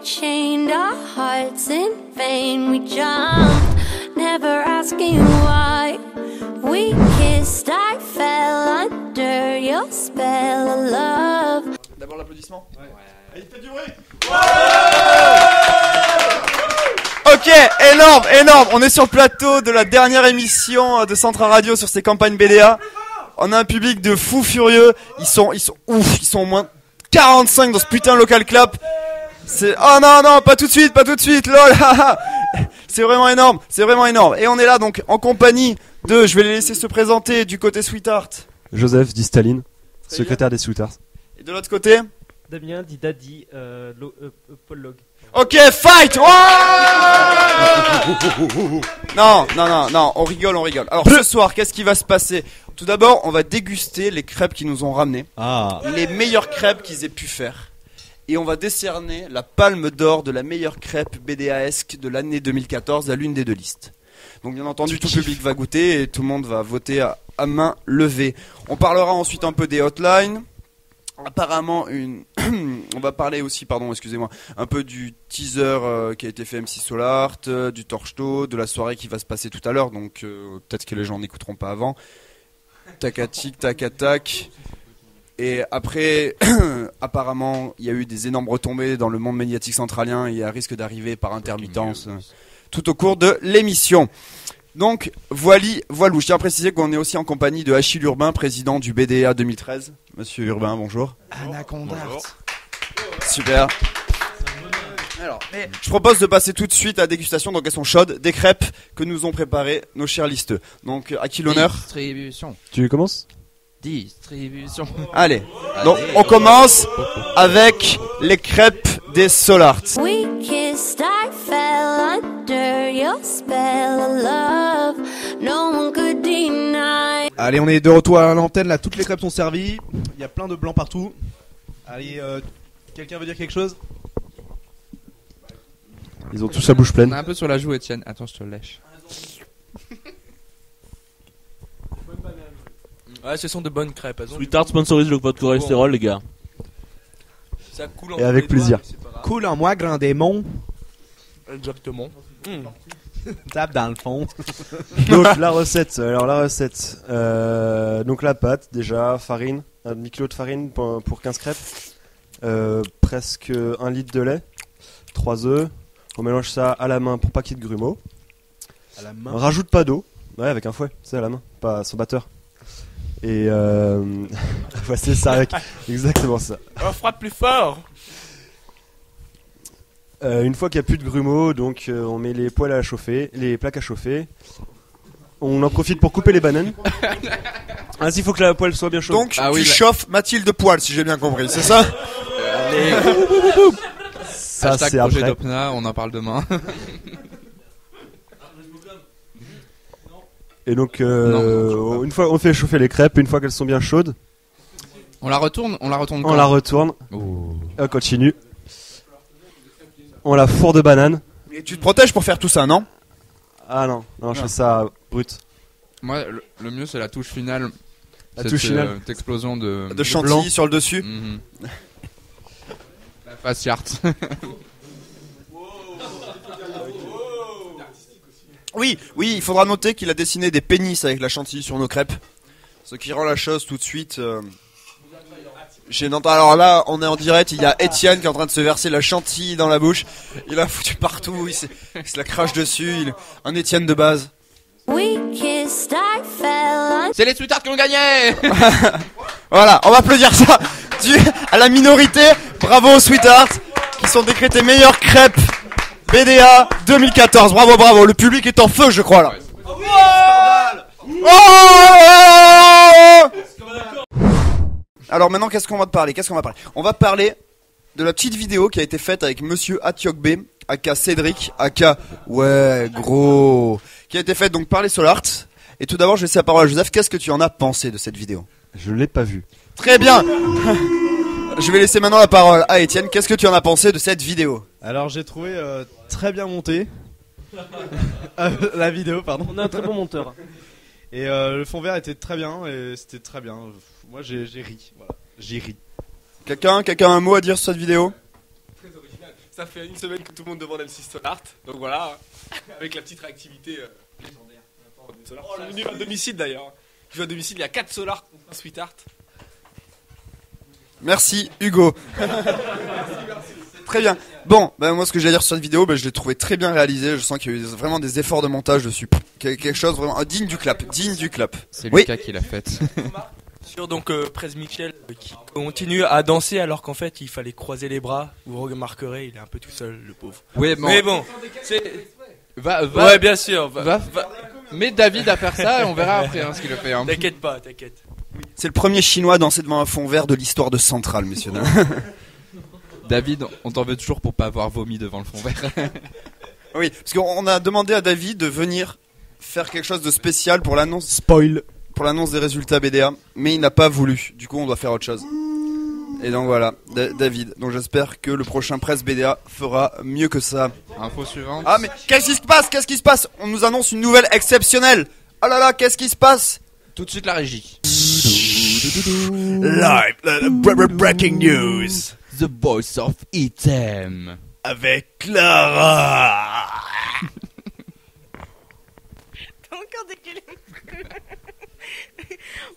chained our hearts in vain. We jumped, never asking why. We kissed, I fell under your spell of love. D'abord l'applaudissement. Ouais. Il fait du bruit. Ok, énorme. On est sur le plateau de la dernière émission de Central Radio sur ces campagnes BDA. On a un public de fous furieux. Ils sont ouf. Ils sont au moins 45 dans ce putain de local clap. Oh non, pas tout de suite, lol. C'est vraiment énorme. Et on est là donc en compagnie de, je vais les laisser se présenter du côté Sweetheart. Joseph dit Staline, secrétaire des Sweethearts. Et de l'autre côté Damien dit Daddy, Paul Log. Ok, fight. Non, on rigole. Alors ce soir, qu'est-ce qui va se passer? Tout d'abord, on va déguster les crêpes qu'ils nous ont ramenées. Les meilleures crêpes qu'ils aient pu faire. Et on va décerner la palme d'or de la meilleure crêpe BDAesque de l'année 2014 à l'une des deux listes. Donc bien entendu, tout le public va goûter et tout le monde va voter à main levée. On parlera ensuite un peu des hotlines. Apparemment on va parler aussi, un peu du teaser qui a été fait MC Solar, du Torch Show, de la soirée qui va se passer tout à l'heure, donc peut-être que les gens n'écouteront pas avant. Tacatic, tac. Et après, apparemment, il y a eu des énormes retombées dans le monde médiatique centralien et il y a risque d'arriver par intermittence tout au cours de l'émission. Donc, voilou. Je tiens à préciser qu'on est aussi en compagnie de Achille Urbain, président du BDA 2013. Monsieur Urbain, bonjour. Anaconda. Super. Alors, je propose de passer tout de suite à la dégustation. Donc, elles sont chaudes, des crêpes que nous ont préparées nos chers listeux. Donc, à qui l'honneur? Distribution. Tu commences? Distribution. Allez. Donc, on commence avec les crêpes des Solarts. We kissed, I fell under your spell of love. No one could deny. Allez, on est de retour à l'antenne, là toutes les crêpes sont servies. Il y a plein de blancs partout. Allez, quelqu'un veut dire quelque chose? Ils ont tous la bouche pleine. On est un peu sur la joue, Etienne. Attends, je te lèche. Ouais, ce sont de bonnes crêpes. Sweetheart sponsorise le votre cholestérol, les gars. Ça coule et avec plaisir. Coule en moi, grand démon. Exactement. Tape dans le fond. Donc la recette. Donc la pâte, déjà, farine, un demi-kilo de farine pour 15 crêpes. Presque 1 litre de lait. 3 œufs. On mélange ça à la main pour pas qu'il y ait de grumeaux. À la main. On rajoute pas d'eau. Ouais, avec un fouet, c'est à la main, pas sans batteur. Et ouais, c'est ça, exactement ça. On frappe plus fort. Une fois qu'il n'y a plus de grumeaux, donc on met les poêles à chauffer, les plaques à chauffer. On en profite pour couper les bananes. Ainsi, il faut que la poêle soit bien chaude. Donc, tu chauffes Mathilde Poil, si j'ai bien compris, c'est ça? Allez. Ça, hashtag c'est projet après. d'Opna, on en parle demain. Et donc, une fois on fait chauffer les crêpes, une fois qu'elles sont bien chaudes, On la retourne on la retourne. On continue. On la fourre de banane. Et tu te protèges pour faire tout ça, non? Ah non, je fais ça brut. Moi, le mieux, c'est la touche finale. La touche finale. Cette explosion de chantilly blanc sur le dessus. La face charte. Oui, il faudra noter qu'il a dessiné des pénis avec la chantilly sur nos crêpes. Ce qui rend la chose tout de suite gênante. Alors là, on est en direct, il y a Etienne qui est en train de se verser la chantilly dans la bouche. Il a foutu partout, il se la crache dessus. Un Etienne de base. We kissed, I fell C'est les Sweethearts qui ont gagné. Voilà, on va applaudir ça à la minorité. Bravo aux Sweethearts qui sont décrétés meilleures crêpes BDA 2014. Bravo, le public est en feu, je crois là. Alors maintenant, qu'est-ce qu'on va parler? On va parler de la petite vidéo qui a été faite avec Monsieur Atiokbe, aka Cédric, aka ouais gros, qui a été faite donc par les Solarts. Et tout d'abord, je vais laisser la parole à Joseph. Qu'est-ce que tu en as pensé de cette vidéo? Je l'ai pas vue. Très bien. Je vais laisser maintenant la parole à Étienne. Qu'est-ce que tu en as pensé de cette vidéo? Alors j'ai trouvé très bien monté la vidéo, pardon. On a un très bon monteur. Et le fond vert était très bien et c'était très bien. Moi j'ai ri, voilà. J'ai ri. Quelqu'un a un mot à dire sur cette vidéo? Ça fait une semaine que tout le monde demande M6 Solar. Donc voilà, avec la petite réactivité légendaire. Solar. Je suis venu à domicile d'ailleurs. Je vais à domicile, il y a 4 Solar contre un Sweetheart. Merci Hugo. Très bien. Bon, moi ce que j'ai à dire sur cette vidéo, je l'ai trouvé très bien réalisé. Je sens qu'il y a eu vraiment des efforts de montage dessus. Quelque chose vraiment digne du clap, digne du clap. C'est Oui. Lucas qui l'a faite. Sur donc Prez Michel qui continue à danser alors qu'en fait il fallait croiser les bras. Vous remarquerez, il est un peu tout seul, le pauvre. Oui, Mais bon, c'est... va, Ouais, bien sûr. va. Mets David à faire ça et on verra après ce qu'il le fait. Hein. T'inquiète pas, t'inquiète. C'est le premier chinois à danser devant un fond vert de l'histoire de Centrale, messieurs. David, on t'en veut toujours pour pas avoir vomi devant le fond vert. Oui, parce qu'on a demandé à David de venir faire quelque chose de spécial pour l'annonce. Spoil. Pour l'annonce des résultats BDA, mais il n'a pas voulu. Du coup, on doit faire autre chose. Et donc voilà, David. Donc j'espère que le prochain presse BDA fera mieux que ça. Info suivante. Ah mais qu'est-ce qui se passe? Qu'est-ce qui se passe? On nous annonce une nouvelle exceptionnelle. Oh là là, qu'est-ce qui se passe? Tout de suite la régie. Live, breaking news. The Voice of Item. Avec Clara. T'as encore décalé.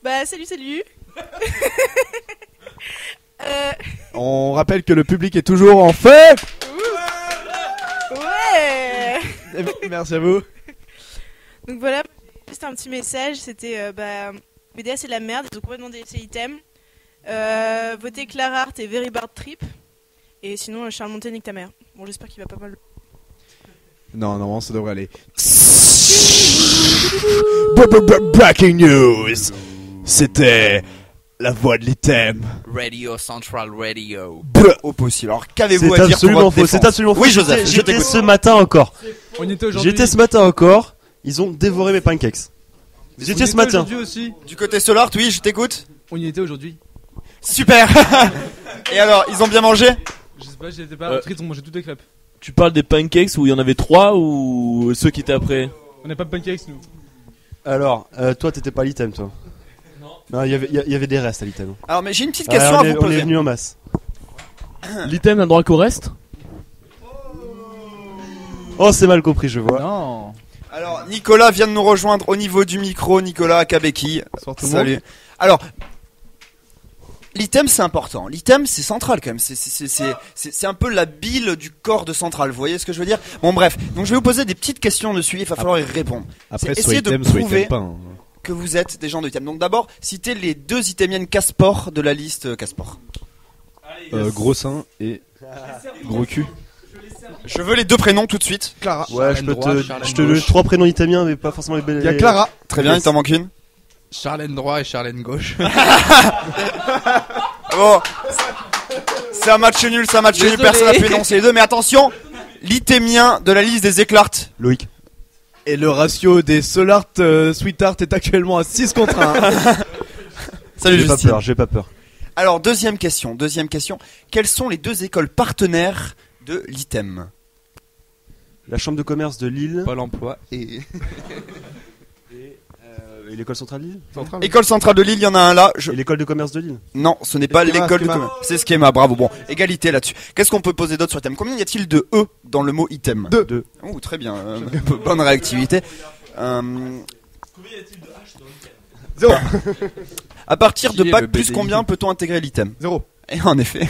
Bah salut. On rappelle que le public est toujours en feu. Ouais. Merci à vous. Donc voilà, juste un petit message, c'était BDA c'est de la merde, ils ont complètement délaissé Item. Votez Clara Hart et Very Bad Trip. Et sinon Charles Montet nique ta mère. Bon j'espère qu'il va pas mal. Non, normalement ça devrait aller. Breaking news. C'était la voix de l'Item. Radio Central Radio. Au possible. Alors qu'avez-vous C'est à dire pour absolument votre faux. défense? C'est absolument faux. Oui, Joseph, je J'étais t'écoute. ce matin encore. On y était aujourd'hui. J'étais ce matin encore. Ils ont dévoré mes pancakes. J'étais ce matin. Aujourd'hui aussi. Du côté Solar, oui, je t'écoute. On y était aujourd'hui. Super. Et alors, ils ont bien mangé? Je sais pas, j'y étais pas. Frites, on mangeait toutes les crêpes. Tu parles des pancakes où il y en avait 3 ou ceux qui étaient après? On n'a pas de pancakes nous. Alors, toi, t'étais pas à l'Item, toi. Non, il y avait des restes à l'Item. Alors, mais j'ai une petite question à vous On est poser. venu en masse. L'item n'a droit qu'au reste? Oh, c'est mal compris, je vois. Non. Alors, Nicolas vient de nous rejoindre au niveau du micro. Nicolas Akabeki. Bonsoir tout le Salut. monde. Alors, l'item c'est important. L'item c'est central quand même. C'est un peu la bile du corps de Centrale. Vous voyez ce que je veux dire? Bon bref. Donc je vais vous poser des petites questions dessus. Il va falloir y répondre. Après, C'est soit essayer de Item, soit prouver Item pas. Hein. que vous êtes des gens de l'item. Donc d'abord, citez les 2 itemiennes Casport de la liste Casport. Gros sein et gros cul. Je veux les 2 prénoms tout de suite. Clara. Ouais, je te donne 3 prénoms italiens, mais pas forcément les belles. Il y a Clara. Très bien, il t'en manque une. Charlène droit et Charlène gauche. Bon, c'est un match nul, Désolé. personne n'a pu énoncer les 2, mais attention, l'itemien de la liste des éclartes. Loïc. Et le ratio des Solart Sweetheart est actuellement à 6 contre 1. Salut J'ai pas Justine. peur, j'ai pas peur. Alors, deuxième question. Quelles sont les 2 écoles partenaires de l'item? La chambre de commerce de Lille Pôle emploi et. et l'école centrale de Lille. École centrale de Lille, il y en a un là. Et l'école de commerce de Lille. Non, ce n'est pas Schema, l'école de Schema. commerce. C'est Schema, bravo. Bon, égalité là-dessus. Qu'est-ce qu'on peut poser d'autre sur item? Combien y a-t-il de E dans le mot item? 2. Oh, très bien. Bonne réactivité. Zéro. À partir Qui de est bac le plus BDI? combien peut-on intégrer l'item? 0. Et en effet.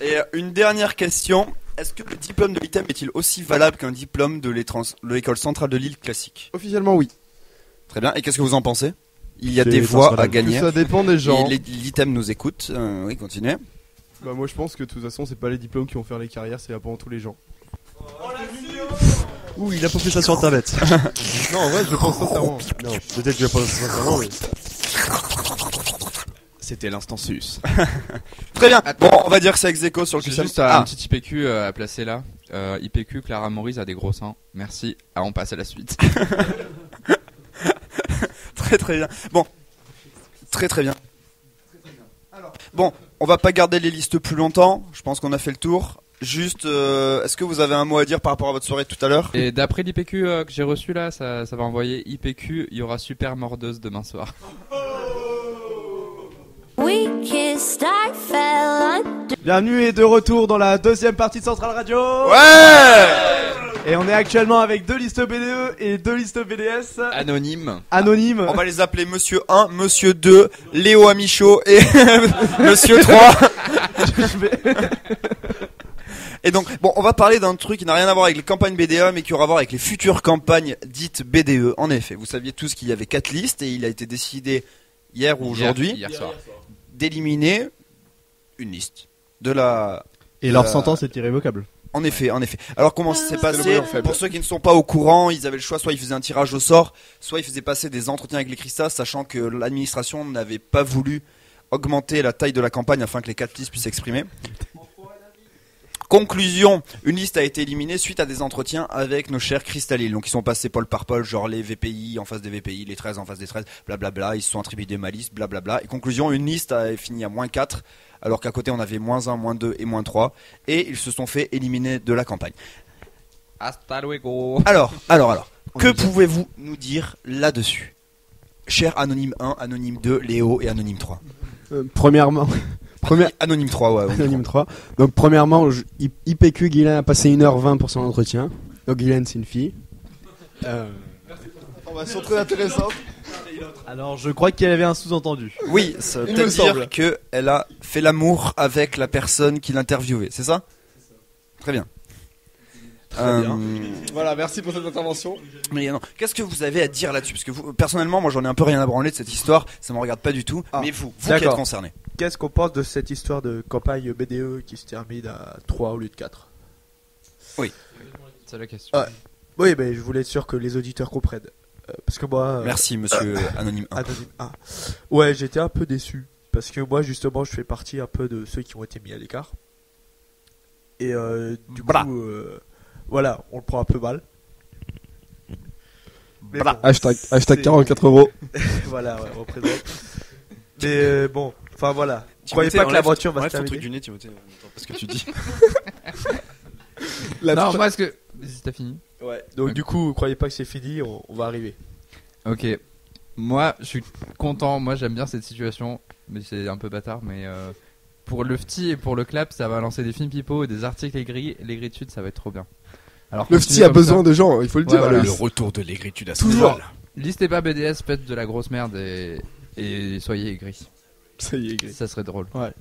Et une dernière question. Est-ce que le diplôme de l'item est-il aussi valable qu'un diplôme de l'école centrale de Lille classique? Officiellement oui. Très bien. Et qu'est-ce que vous en pensez? Il y a C'est des voix à valable. gagner. Ça dépend des gens. Et l'item nous écoute. Oui, continuez. Bah moi je pense que de toute façon c'est pas les diplômes qui vont faire les carrières, c'est avant tous les gens. Ouh, il a pas fait ça sur internet. Non en vrai je pense sincèrement. Non, peut-être qu'il a pas fait ça sincèrement, mais. C'était l'instant sus. Très bien. Attends. Bon, on va dire que c'est ex aequo sur le J'ai QCM. juste un petit IPQ à placer là. IPQ, Clara Maurice a des gros seins. Merci. Ah, on passe à la suite. Très très bien. Bon. Très très bien. Bon, on va pas garder les listes plus longtemps. Je pense qu'on a fait le tour. Juste, est-ce que vous avez un mot à dire par rapport à votre soirée tout à l'heure? Et d'après l'IPQ que j'ai reçu là, ça va envoyer IPQ, il y aura super mordeuse demain soir. We kissed, I fell under. Bienvenue et de retour dans la deuxième partie de Central Radio. Ouais. Et on est actuellement avec 2 listes BDE et 2 listes BDS. Anonyme. On va les appeler Monsieur 1, Monsieur 2, Léo Amichaud et Monsieur 3. Et donc, bon, on va parler d'un truc qui n'a rien à voir avec les campagnes BDE, mais qui aura à voir avec les futures campagnes dites BDE. En effet, vous saviez tous qu'il y avait 4 listes et il a été décidé hier ou aujourd'hui Hier soir. d'éliminer une liste de la. Et leur sentence est irrévocable. En effet. Alors comment ça s'est passé? Pour ceux qui ne sont pas au courant, ils avaient le choix, soit ils faisaient un tirage au sort, soit ils faisaient passer des entretiens avec les Christas, sachant que l'administration n'avait pas voulu augmenter la taille de la campagne afin que les 4 listes puissent s'exprimer. Conclusion, une liste a été éliminée suite à des entretiens avec nos chers Crystalil. Donc ils sont passés pôle par pôle, genre les VPI en face des VPI, les 13 en face des 13, blablabla, ils se sont attribués ma liste, blablabla. Et conclusion, une liste a fini à -4, alors qu'à côté on avait -1, -2 et -3. Et ils se sont fait éliminer de la campagne. Hasta luego. Alors, que pouvez-vous nous dire là-dessus? Cher Anonyme 1, Anonyme 2, Léo et Anonyme 3. Premièrement... Anonyme 3, ouais. Anonyme 3. Donc, premièrement, IPQ, Guylaine a passé 1h20 pour son entretien. Donc, Guylaine, c'est une fille. Information très intéressante. Alors, je crois qu'il y avait un sous-entendu. Oui, ça veut peut-être dire qu'elle a fait l'amour avec la personne qui l'interviewait, c'est ça? Très bien. Très bien. Voilà, merci pour cette intervention. Mais non, qu'est-ce que vous avez à dire là-dessus? Parce que vous, personnellement, moi j'en ai un peu rien à branler de cette histoire, ça me regarde pas du tout. Mais vous qui êtes concerné. Qu'est-ce qu'on pense de cette histoire de campagne BDE qui se termine à 3 au lieu de 4? Oui. C'est la question. Oui, mais je voulais être sûr que les auditeurs comprennent. Parce que moi. Merci, monsieur Anonyme 1. Anonyme 1. Ouais, j'étais un peu déçu. Parce que moi, justement, je fais partie un peu de ceux qui ont été mis à l'écart. Et du coup. Voilà, on le prend un peu mal. Mais bon, hashtag 44 €. Voilà, ouais, on représente. Mais bon, enfin voilà. Vous croyez pas que l'aventure va se terminer? ton truc du nez, Timothée, parce que tu dis. Non, moi, est-ce que. Vas-y, t'as fini? Ouais, donc du coup, vous croyez pas que c'est fini, on va arriver. Ok. Moi, je suis content. Moi, j'aime bien cette situation. Mais c'est un peu bâtard, mais. Pour le FTI et pour le clap, ça va lancer des films pipo et des articles l'aigritude, ça va être trop bien. Alors, le FTI a besoin de gens, il faut le dire. Voilà. Le retour de l'aigritude à toujours. Listez pas BDS, faites de la grosse merde et soyez aigris. Soyez aigris. Ça serait drôle. Ouais.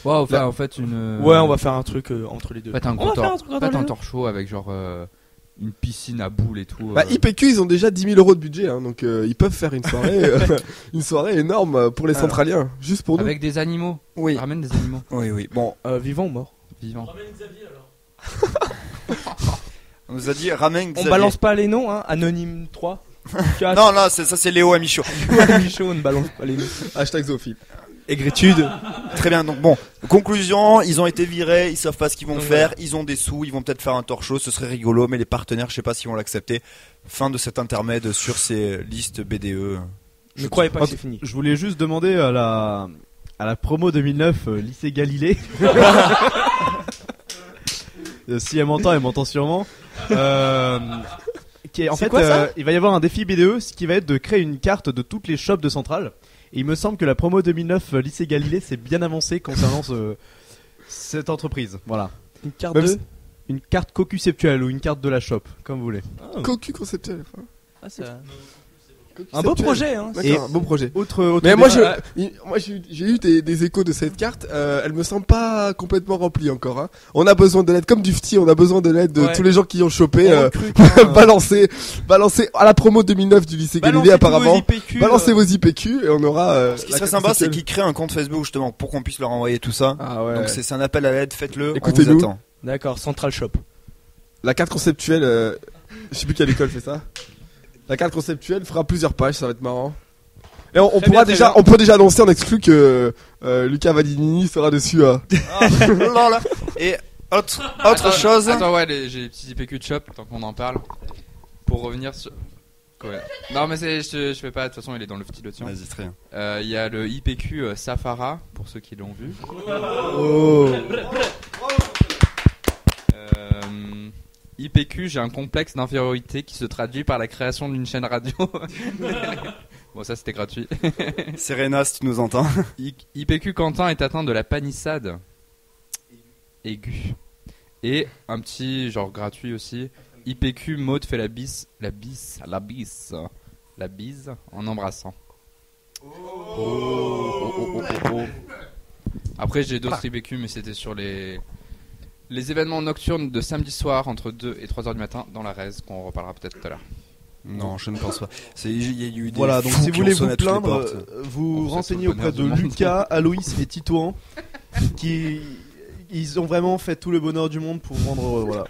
Ouais, en fait une. Ouais, on va faire un truc entre les deux. Faites un gros torchon avec genre une piscine à boules et tout. IPQ, ils ont déjà 10 000 € de budget, hein, donc ils peuvent faire une soirée énorme pour les centraliens, juste pour nous. Avec des animaux. Oui. Ramène des animaux. Oui. Bon, vivant ou mort? Vivant. Ramène Xavier alors. on nous a dit ramène Xavier. On balance pas les noms, hein. Anonyme 3. Non, ça c'est Léo Amichaud. Amichaud, on ne balance pas les noms. Hashtag Zophile. Aigritude. Très bien, donc bon, conclusion, ils ont été virés, ils savent pas ce qu'ils vont faire, ils ont des sous, ils vont peut-être faire un torchon, ce serait rigolo, mais les partenaires, je sais pas s'ils vont l'accepter. Fin de cet intermède sur ces listes BDE. Je croyais pas que c'est fini. Je voulais juste demander à la promo 2009 lycée Galilée. Si elle m'entend sûrement. En fait, il va y avoir un défi BDE, ce qui va être de créer une carte de toutes les shops de Centrale. Et il me semble que la promo 2009 lycée Galilée s'est bien avancée concernant cette entreprise. Voilà. Une carte une carte coconceptuelle ou une carte de la shop, comme vous voulez. Cocu conceptuel. Un beau projet, hein. D'accord, un beau projet. Autre mais moi, j'ai eu des échos de cette carte. Elle me semble pas complètement remplie encore. Hein. On a besoin de l'aide, comme du FTI, on a besoin de l'aide de tous les gens qui ont chopé. Balancer à la promo 2009 du lycée Galilée apparemment. Balancez vos IPQ et on aura. Ce qui serait sympa, c'est qu'ils créent un compte Facebook justement pour qu'on puisse leur envoyer tout ça. Ah ouais. Donc c'est un appel à l'aide, faites-le. Écoutez-nous. On vous attend. D'accord, Central Shop. La carte conceptuelle, je sais plus quelle école fait ça. La carte conceptuelle fera plusieurs pages, ça va être marrant. Et on peut déjà annoncer en exclu que Luca Vadinini sera dessus. Et autre chose. Attends, ouais, j'ai les petits IPQ de shop, tant qu'on en parle. Pour revenir sur. Ouais. Non, mais je fais pas, de toute façon, il est dans le petit lotion. Vas-y, très bien. Il y a le IPQ Safara, pour ceux qui l'ont vu. IPQ, j'ai un complexe d'infériorité qui se traduit par la création d'une chaîne radio. Bon, ça c'était gratuit. Serena, si tu nous entends. IPQ Quentin est atteint de la panissade aiguë. Et un petit genre gratuit aussi. IPQ Maud fait la bise en embrassant. Oh. Après j'ai d'autres IPQ mais c'était sur les événements nocturnes de samedi soir entre 2 et 3h du matin dans la Rez qu'on reparlera peut-être tout à l'heure. Non, je ne pense pas. Il y a eu des voilà, donc fous si vous qui voulez ont sonné vous à toutes les plaindre, portes. vous Oh, renseignez c'est tout le auprès de bonheur du monde. Lucas, Aloïs et Titouan qui ils ont vraiment fait tout le bonheur du monde pour vendre voilà.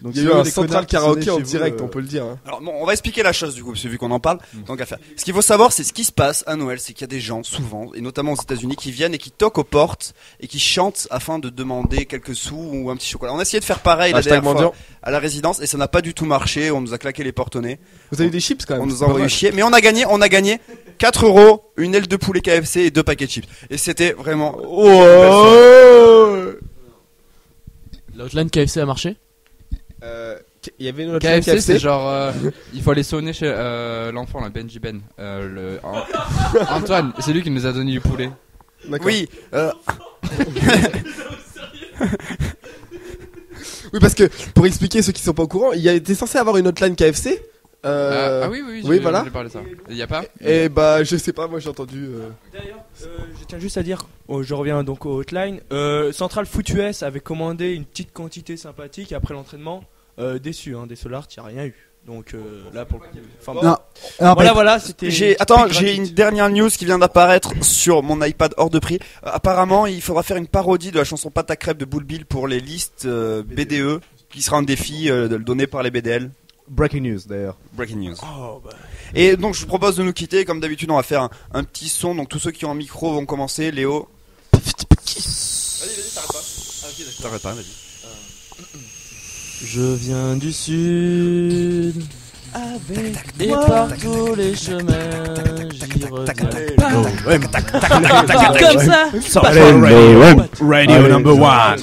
Donc Il y a eu un central karaoké en direct, on peut le dire. Alors bon, on va expliquer la chose du coup, parce que vu qu'on en parle, donc à faire. Ce qu'il faut savoir, c'est ce qui se passe à Noël, c'est qu'il y a des gens souvent, et notamment aux États-Unis, qui viennent et qui toquent aux portes et qui chantent afin de demander quelques sous ou un petit chocolat. On a essayé de faire pareil la dernière fois à la résidence et ça n'a pas du tout marché. On nous a claqué les portes au nez. Vous avez eu des chips quand même. On nous a envoyé chier, mais on a gagné 4 €, une aile de poulet KFC et 2 paquets de chips. Et c'était vraiment. L'outline KFC a marché? Il y avait une KFC, c'est genre il faut aller sonner chez l'enfant là, Benji Ben. Antoine, c'est lui qui nous a donné du poulet. Oui. Oui, parce que pour expliquer ceux qui sont pas au courant, il était censé avoir une hotline KFC. Ah oui, voilà. J'ai parlé de ça. Il y a pas? Et bah je sais pas, moi j'ai entendu. D'ailleurs, je tiens juste à dire, je reviens donc au hotline. Central Foot US avait commandé une petite quantité sympathique après l'entraînement. Déçu, des Solars, il n'y a rien eu. Donc là pour le coup. Enfin, voilà, c'était. J'ai une dernière news qui vient d'apparaître sur mon iPad hors de prix. Apparemment, il faudra faire une parodie de la chanson Pâte à crêpes de Boule Bill pour les listes BDE, qui sera un défi donné par les BDL. Breaking news d'ailleurs. Breaking news. Et donc je vous propose de nous quitter. Comme d'habitude, on va faire un petit son. Donc tous ceux qui ont un micro vont commencer. Léo. Vas-y, t'arrêtes pas. Ah, ok, d'accord. T'arrêtes pas, vas-y. Je viens du sud, avec et par tous les chemins, j'y reviens. Comme ça. Radio number 1.